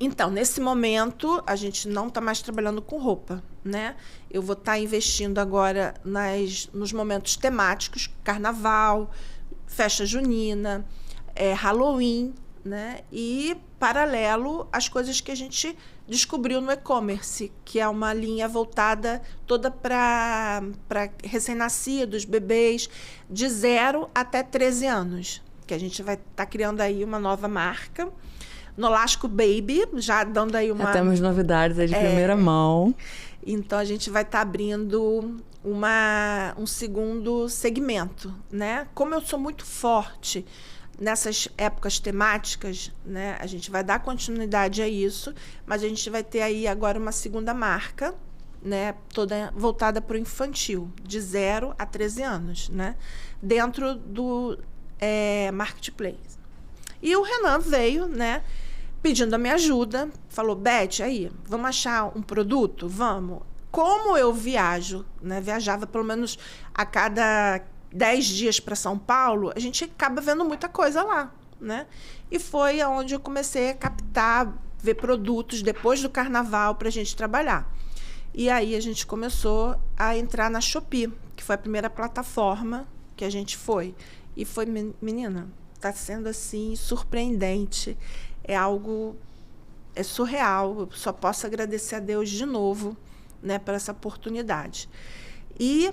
Então, nesse momento, a gente não está mais trabalhando com roupa, né? Eu vou estar investindo agora nos momentos temáticos, carnaval, festa junina, Halloween, né? E, paralelo, as coisas que a gente descobriu no e-commerce, que é uma linha voltada toda para recém-nascidos, bebês, de 0 até 13 anos, que a gente vai estar criando aí uma nova marca. Nolasco Baby, já dando aí uma... Já temos novidades aí de primeira mão. Então, a gente vai estar abrindo um segundo segmento, né? Como eu sou muito forte nessas épocas temáticas, né? A gente vai dar continuidade a isso, mas a gente vai ter aí agora uma segunda marca, né? Toda voltada para o infantil, de 0 a 13 anos, né? Dentro do marketplace. E o Renan veio, né, pedindo a minha ajuda, falou, Beth, aí, vamos achar um produto? Vamos. Como eu viajo, né, viajava pelo menos a cada 10 dias para São Paulo, a gente acaba vendo muita coisa lá, né? E foi onde eu comecei a captar, ver produtos depois do carnaval para a gente trabalhar. E aí a gente começou a entrar na Shopee, que foi a primeira plataforma que a gente foi. E foi, menina... Está sendo assim surpreendente, é surreal. Eu só posso agradecer a Deus de novo, né, por essa oportunidade. E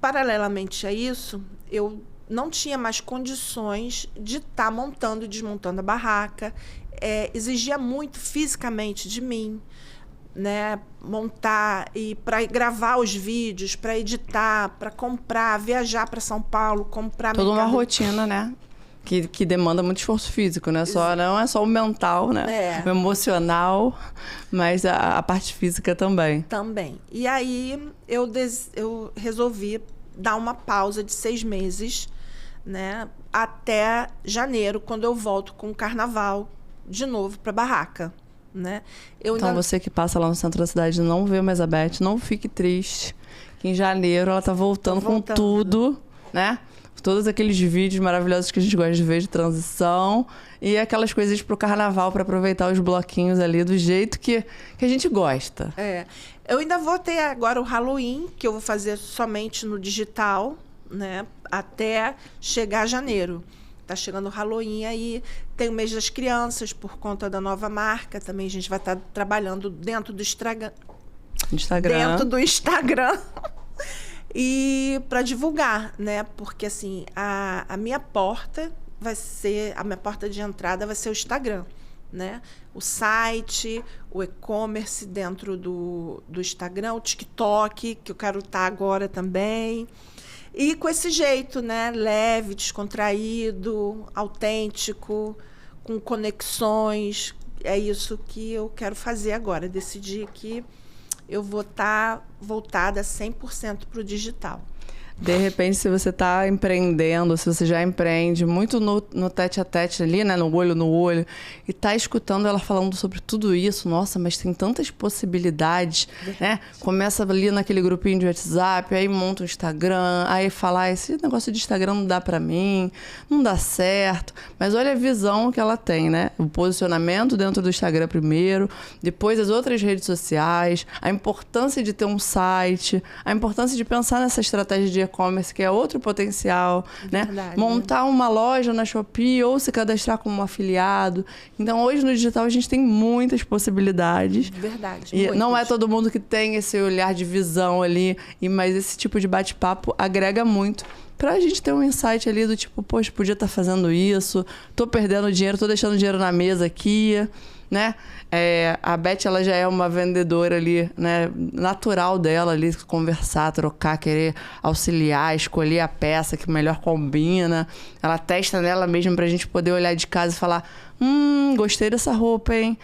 paralelamente a isso, eu não tinha mais condições de estar montando e desmontando a barraca. Exigia muito fisicamente de mim, né, montar e para gravar os vídeos, para editar, para comprar, viajar para São Paulo, comprar. Toda uma rotina, né? Que demanda muito esforço físico, né? Não é só o mental, né? O emocional, mas a parte física também. Também. E aí eu resolvi dar uma pausa de 6 meses, né? Até janeiro, quando eu volto com o carnaval de novo para a barraca, né? Então você que passa lá no centro da cidade e não vê mais a Beth, não fique triste, que em janeiro ela tá voltando com tudo, né? todos aqueles vídeos maravilhosos que a gente gosta de ver de transição e aquelas coisas pro carnaval para aproveitar os bloquinhos ali do jeito que a gente gosta. Eu ainda vou ter agora o Halloween, que eu vou fazer somente no digital, né? Até chegar janeiro. Tá chegando o Halloween aí, tem o mês das crianças por conta da nova marca, também a gente vai estar trabalhando dentro do Instagram. Dentro do Instagram. E para divulgar, né? Porque assim, a minha porta vai ser, a minha porta de entrada vai ser o Instagram, né? O site, o e-commerce dentro do Instagram, o TikTok, que eu quero estar agora também. E com esse jeito, né? Leve, descontraído, autêntico, com conexões. É isso que eu quero fazer agora. Decidi que eu vou estar voltada 100% para o digital. De repente, se você está empreendendo, se você já empreende muito no tete-a-tete ali, né? No olho, e está escutando ela falando sobre tudo isso, nossa, mas tem tantas possibilidades, né? Começa ali naquele grupinho de WhatsApp, aí monta um Instagram, aí fala, esse negócio de Instagram não dá para mim, não dá certo. Mas olha a visão que ela tem, né? O posicionamento dentro do Instagram primeiro, depois as outras redes sociais, a importância de ter um site, a importância de pensar nessa estratégia de e-commerce, que é outro potencial, né? Montar uma loja na Shopee ou se cadastrar como um afiliado. Então, hoje no digital a gente tem muitas possibilidades. Verdade. E não é todo mundo que tem esse olhar de visão ali, mas esse tipo de bate-papo agrega muito pra gente ter um insight ali do tipo, poxa, podia estar fazendo isso, tô perdendo dinheiro, tô deixando dinheiro na mesa aqui, né? A Beth, ela já é uma vendedora ali, né? Natural dela ali, conversar, trocar, querer auxiliar, escolher a peça que melhor combina. Ela testa nela mesma pra gente poder olhar de casa e falar, gostei dessa roupa, hein?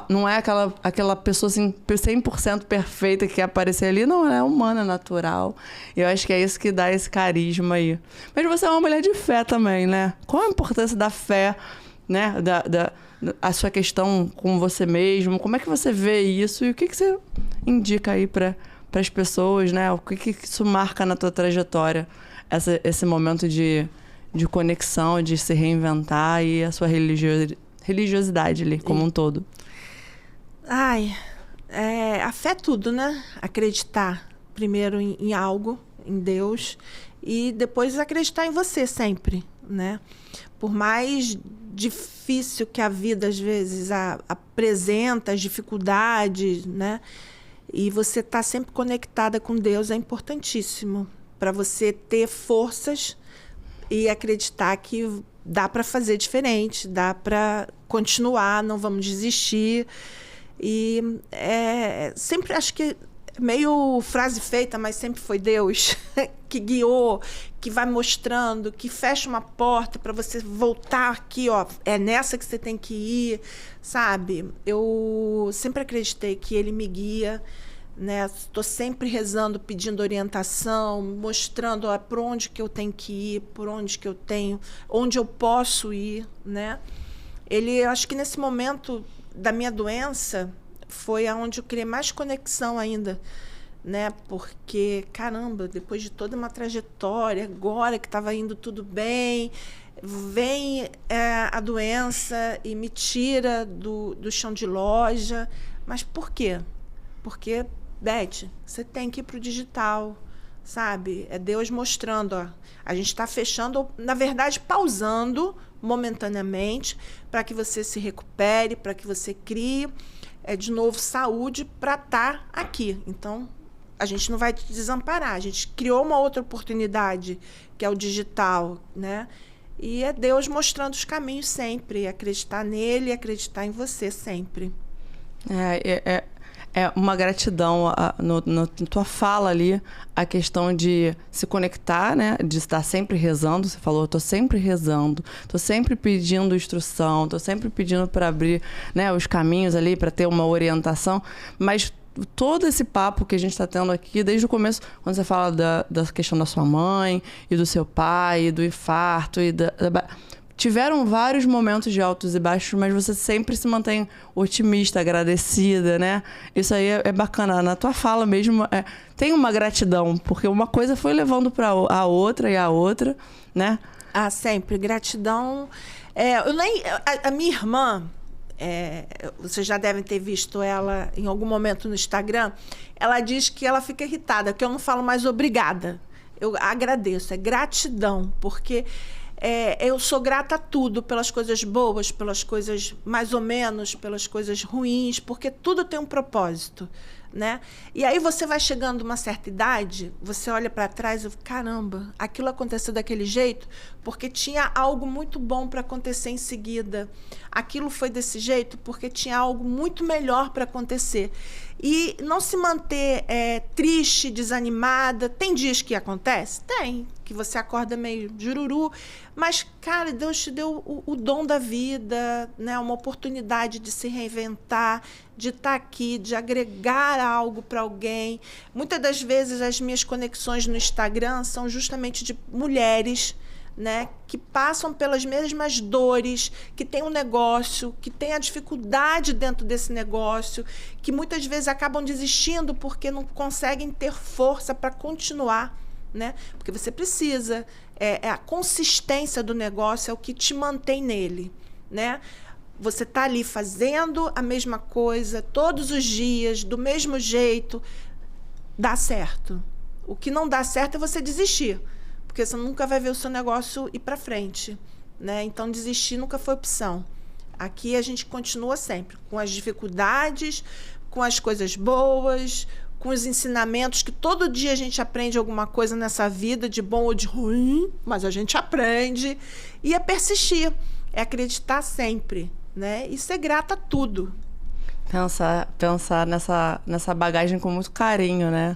Não é aquela pessoa assim, 100% perfeita que quer aparecer ali. Não, ela é humana, natural. E eu acho que é isso que dá esse carisma aí. Mas você é uma mulher de fé também, né? Qual a importância da fé, né? A sua questão com você mesmo? Como é que você vê isso? E o que você indica aí para as pessoas, né? O que isso marca na tua trajetória? Esse momento de conexão, de se reinventar e a sua religiosidade ali, como um todo. A fé é tudo, né? Acreditar primeiro em algo, em Deus, e depois acreditar em você sempre, né? Por mais difícil que a vida, às vezes, apresenta, as dificuldades, né? E você estar sempre conectada com Deus é importantíssimo para você ter forças e acreditar que dá para fazer diferente, dá para continuar, não vamos desistir. E sempre acho que meio frase feita, mas sempre foi Deus que guiou, que vai mostrando, que fecha uma porta para você voltar aqui, ó, é nessa que você tem que ir, sabe? Eu sempre acreditei que Ele me guia, né? Estou sempre rezando, pedindo orientação, mostrando por onde que eu tenho que ir, por onde que eu tenho, onde eu posso ir, né? Acho que nesse momento da minha doença foi aonde eu criei mais conexão ainda, né? Porque, caramba, depois de toda uma trajetória, agora que estava indo tudo bem, vem a doença e me tira do chão de loja. Mas por quê? Porque, Beth, você tem que ir para o digital, sabe? É Deus mostrando, ó. A gente está fechando, na verdade, pausando momentaneamente para que você se recupere, para que você crie de novo saúde para estar aqui. Então, a gente não vai te desamparar. A gente criou uma outra oportunidade, que é o digital, né? E é Deus mostrando os caminhos sempre. Acreditar nele e acreditar em você sempre. É uma gratidão na tua fala ali, a questão de se conectar, né? De estar sempre rezando. Você falou, estou sempre rezando, estou sempre pedindo instrução, estou sempre pedindo para abrir, né, os caminhos ali, para ter uma orientação. Mas todo esse papo que a gente está tendo aqui, desde o começo, quando você fala da questão da sua mãe e do seu pai, e do infarto, tiveram vários momentos de altos e baixos, mas você sempre se mantém otimista, agradecida, né? Isso aí é bacana. Na tua fala mesmo, tem uma gratidão, porque uma coisa foi levando para a outra e a outra, né? Ah, sempre. Gratidão. A minha irmã, vocês já devem ter visto ela em algum momento no Instagram, ela diz que ela fica irritada, que eu não falo mais obrigada. Eu agradeço, é gratidão, porque eu sou grata a tudo, pelas coisas boas, pelas coisas mais ou menos, pelas coisas ruins, porque tudo tem um propósito, né? E aí você vai chegando a uma certa idade, você olha para trás e fala, caramba, aquilo aconteceu daquele jeito porque tinha algo muito bom para acontecer em seguida. Aquilo foi desse jeito porque tinha algo muito melhor para acontecer. E não se manter triste, desanimada. Tem dias que acontece? Tem. Que você acorda meio jururu. Mas, cara, Deus te deu o dom da vida, né? Uma oportunidade de se reinventar, de estar aqui, de agregar algo para alguém. Muitas das vezes as minhas conexões no Instagram são justamente de mulheres, né, que passam pelas mesmas dores, que têm um negócio, que têm a dificuldade dentro desse negócio, que muitas vezes acabam desistindo porque não conseguem ter força para continuar, né? Porque você precisa, a consistência do negócio é o que te mantém nele, né? Você está ali fazendo a mesma coisa todos os dias, do mesmo jeito, dá certo. O que não dá certo é você desistir, porque você nunca vai ver o seu negócio ir para frente, né? Então, desistir nunca foi opção. Aqui a gente continua sempre, com as dificuldades, com as coisas boas, com os ensinamentos, que todo dia a gente aprende alguma coisa nessa vida, de bom ou de ruim, mas a gente aprende. E é persistir, é acreditar sempre, né? E ser grata a tudo. Pensar nessa bagagem com muito carinho, né?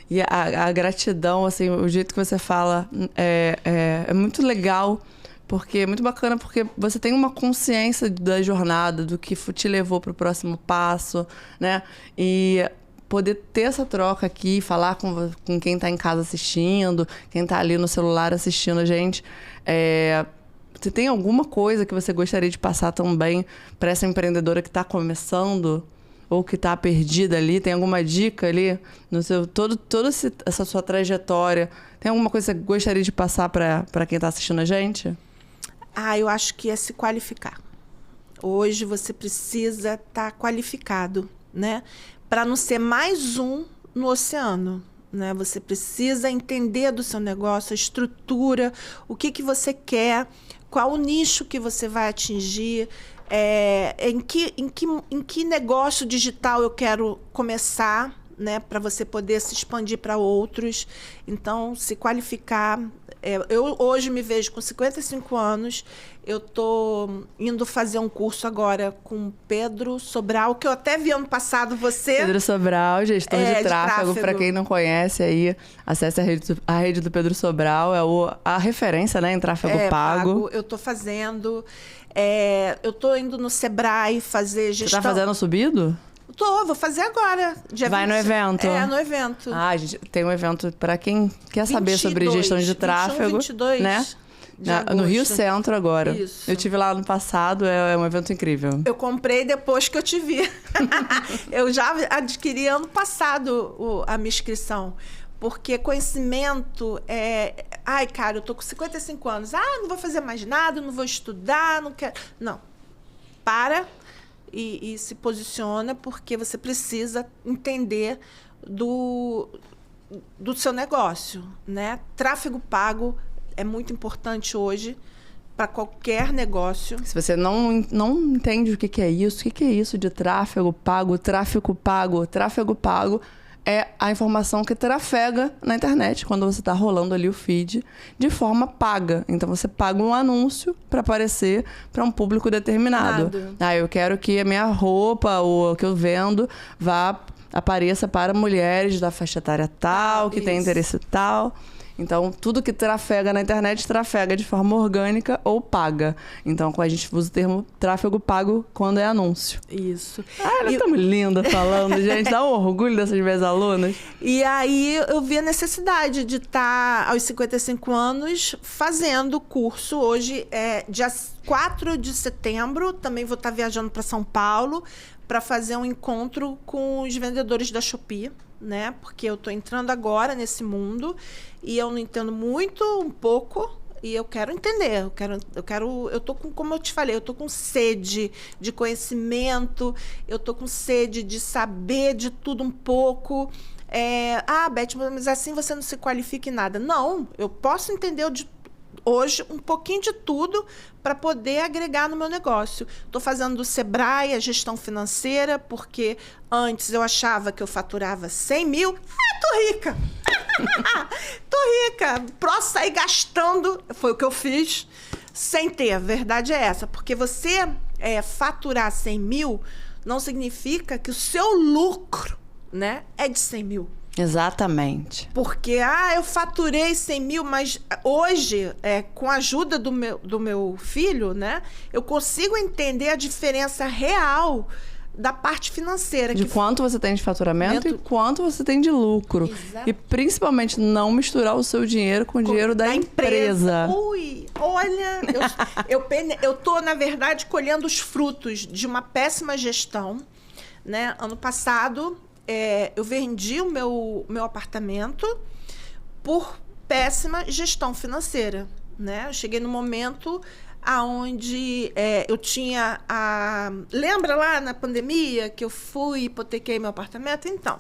E a gratidão, assim, o jeito que você fala é muito legal, porque é muito bacana, porque você tem uma consciência da jornada, do que te levou para o próximo passo, né? E poder ter essa troca aqui, falar com quem está em casa assistindo, quem está ali no celular assistindo a gente. Você tem alguma coisa que você gostaria de passar também para essa empreendedora que está começando ou que está perdida ali? Tem alguma dica ali no seu toda essa sua trajetória? Tem alguma coisa que você gostaria de passar para quem está assistindo a gente? Eu acho que é se qualificar. Hoje você precisa estar qualificado, né? Para não ser mais um no oceano, né? Você precisa entender do seu negócio, a estrutura, o que você quer, qual o nicho que você vai atingir, em que negócio digital eu quero começar, né, para você poder se expandir para outros. Então, se qualificar. Eu hoje me vejo com 55 anos, eu estou indo fazer um curso agora com Pedro Sobral, que eu até vi ano passado você. Pedro Sobral, gestor de tráfego. Para quem não conhece, aí, acesse a rede do Pedro Sobral, a referência, né, em tráfego pago. Eu estou fazendo. Eu estou indo no Sebrae fazer gestão. Você está fazendo subido? Vou fazer agora. Vai no evento? No evento. Gente, tem um evento para quem quer saber sobre gestão de tráfego. 22, né? No Rio Centro agora. Isso. Eu tive lá no passado, é um evento incrível. Eu comprei depois que eu te vi. Eu já adquiri ano passado a minha inscrição. Porque conhecimento cara, eu tô com 55 anos. Não vou fazer mais nada, não vou estudar, não quero. Não. Para e se posiciona, porque você precisa entender do seu negócio, né? Tráfego pago é muito importante hoje para qualquer negócio. Se você não entende o que é isso, o que é isso de tráfego pago, é a informação que trafega na internet quando você está rolando ali o feed de forma paga. Então, você paga um anúncio para aparecer para um público determinado. Eu quero que a minha roupa, o que eu vendo, apareça para mulheres da faixa etária tal, que tem interesse tal. Então, tudo que trafega na internet, trafega de forma orgânica ou paga. Então, a gente usa o termo tráfego pago quando é anúncio. Isso. Ela é tão linda falando, gente. Dá um orgulho dessas minhas alunas. E aí, eu vi a necessidade de estar, aos 55 anos, fazendo curso. Hoje, dia 4 de setembro, também vou estar viajando para São Paulo para fazer um encontro com os vendedores da Shopee, né? Porque eu estou entrando agora nesse mundo e eu não entendo muito, um pouco, e eu quero entender. Eu tô com, como eu te falei, eu tô com sede de conhecimento, eu tô com sede de saber de tudo um pouco. Beth, mas assim você não se qualifica em nada. Não, eu posso entender hoje um pouquinho de tudo para poder agregar no meu negócio. Estou fazendo do Sebrae a gestão financeira, porque antes eu achava que eu faturava 100 mil. Tô rica! Tô rica! Posso sair gastando, foi o que eu fiz, sem ter. A verdade é essa, porque você faturar 100 mil não significa que o seu lucro, né, é de 100 mil. Exatamente. Porque, eu faturei 100 mil, mas hoje, com a ajuda do meu filho, né, eu consigo entender a diferença real da parte financeira. De quanto você tem de faturamento e quanto você tem de lucro. Exato. E principalmente não misturar o seu dinheiro com o dinheiro da empresa. Ui, olha, eu tô, na verdade, colhendo os frutos de uma péssima gestão, né? Ano passado, eu vendi o meu apartamento por péssima gestão financeira, né? Eu cheguei no momento aonde eu tinha lembra lá na pandemia que eu fui e hipotequei meu apartamento? Então,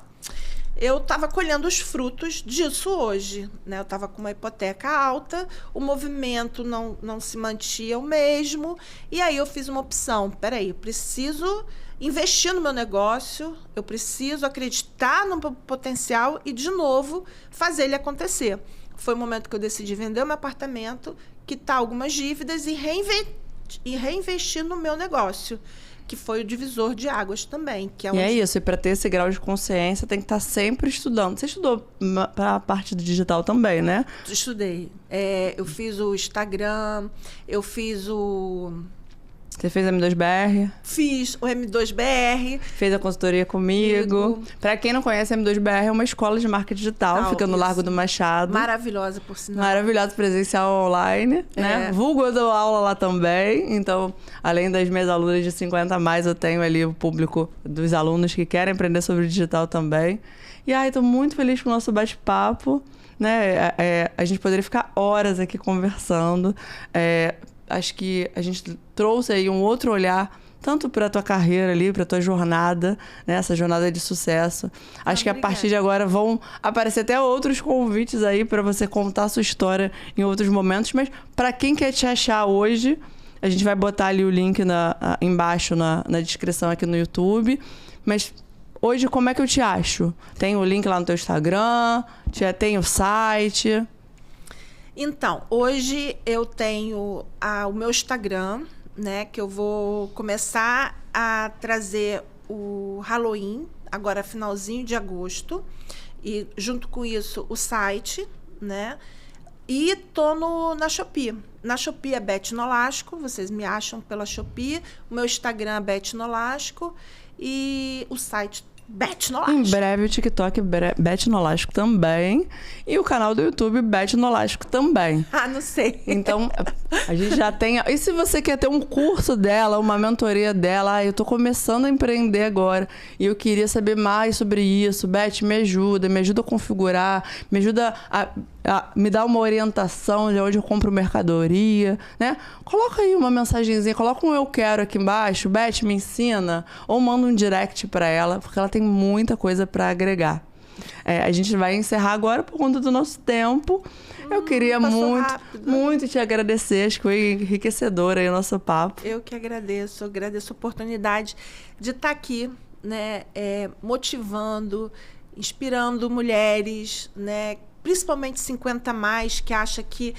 eu estava colhendo os frutos disso hoje, né? Eu estava com uma hipoteca alta, o movimento não se mantinha o mesmo, e aí eu fiz uma opção. Peraí, eu preciso investir no meu negócio, eu preciso acreditar no meu potencial e, de novo, fazer ele acontecer. Foi o momento que eu decidi vender o meu apartamento, quitar algumas dívidas e reinvestir no meu negócio, que foi o divisor de águas também. Que é onde... E é isso, e para ter esse grau de consciência tem que estar sempre estudando. Você estudou para a parte do digital também, né? Estudei. Eu fiz o Instagram, eu fiz o... Você fez M2BR? Fiz o M2BR. Fez a consultoria comigo. Para quem não conhece, a M2BR é uma escola de marketing digital, fica no Largo do Machado. Maravilhosa, por sinal. Maravilhosa, presencial online, né? Vulgo, eu dou aula lá também. Então, além das minhas alunas de 50 a mais, eu tenho ali o público dos alunos que querem aprender sobre digital também. E aí, tô muito feliz com o nosso bate-papo, né? A gente poderia ficar horas aqui conversando. Acho que a gente trouxe aí um outro olhar, tanto para a tua carreira ali, para a tua jornada, né? Essa jornada de sucesso. Acho que a partir de agora vão aparecer até outros convites aí para você contar a sua história em outros momentos. Mas para quem quer te achar hoje, a gente vai botar ali o link embaixo na descrição aqui no YouTube. Mas hoje, como é que eu te acho? Tem o link lá no teu Instagram? Tem o site? Então, hoje eu tenho o meu Instagram, né, que eu vou começar a trazer o Halloween, agora finalzinho de agosto, e junto com isso o site, né, e tô na Shopee. Na Shopee é Beth Nolasco, vocês me acham pela Shopee, o meu Instagram é Beth Nolasco e o site Beth Nolasco. Em breve o TikTok Beth Nolasco também. E o canal do YouTube Beth Nolasco também. Não sei. Então, a gente já tem... E se você quer ter um curso dela, uma mentoria dela? Eu tô começando a empreender agora e eu queria saber mais sobre isso. Beth, me ajuda a configurar, me ajuda me dá uma orientação de onde eu compro mercadoria, né? Coloca aí uma mensagenzinha, coloca um eu quero aqui embaixo, Beth, me ensina, ou manda um direct para ela, porque ela tem muita coisa para agregar. A gente vai encerrar agora por conta do nosso tempo. Eu queria muito te agradecer, acho que foi enriquecedor aí o nosso papo. Eu que agradeço a oportunidade de estar aqui, né, motivando, inspirando mulheres, né, principalmente 50 a mais, que acha que,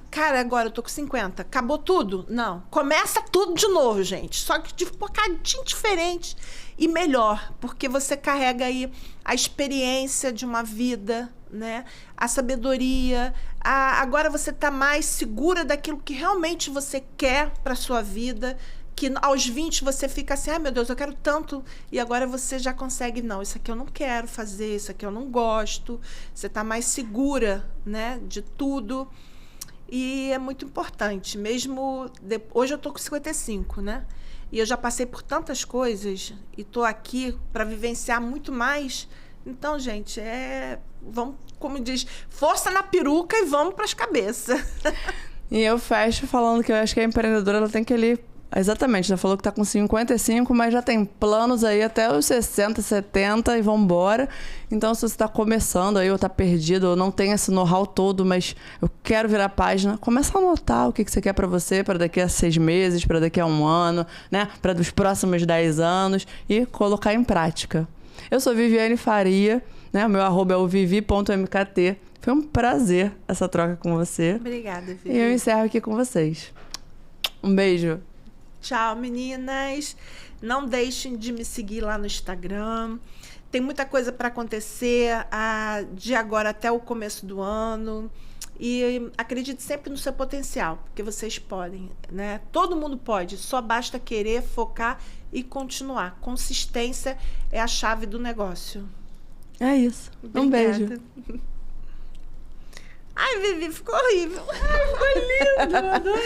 cara, agora eu tô com 50, acabou tudo. Não, começa tudo de novo, gente. Só que de um bocadinho diferente e melhor, porque você carrega aí a experiência de uma vida, né? A sabedoria. Agora você está mais segura daquilo que realmente você quer para sua vida. Que aos 20 você fica assim, ai meu Deus, eu quero tanto. E agora você já consegue, não, isso aqui eu não quero fazer, isso aqui eu não gosto. Você está mais segura, né, de tudo. E é muito importante. Mesmo hoje eu tô com 55, né? E eu já passei por tantas coisas e tô aqui para vivenciar muito mais. Então, gente, vamos, como diz, força na peruca e vamos para as cabeças. E eu fecho falando que eu acho que a empreendedora ela tem que ali. Exatamente, já falou que tá com 55, mas já tem planos aí até os 60, 70 e vambora. Então, se você tá começando aí, ou tá perdido, ou não tem esse know-how todo, mas eu quero virar página, começa a anotar o que você quer pra você, para daqui a 6 meses, para daqui a 1 ano, né? Para dos próximos 10 anos e colocar em prática. Eu sou Viviane Faria, né? O meu @ é o vivi.mkt. Foi um prazer essa troca com você. Obrigada, Vivi. E eu encerro aqui com vocês. Um beijo. Tchau, meninas. Não deixem de me seguir lá no Instagram. Tem muita coisa para acontecer de agora até o começo do ano. E acredite sempre no seu potencial, porque vocês podem, né? Todo mundo pode, só basta querer, focar e continuar. Consistência é a chave do negócio. É isso. Obrigada. Um beijo. Ai, Vivi, ficou horrível. Ai, ficou lindo, adorei.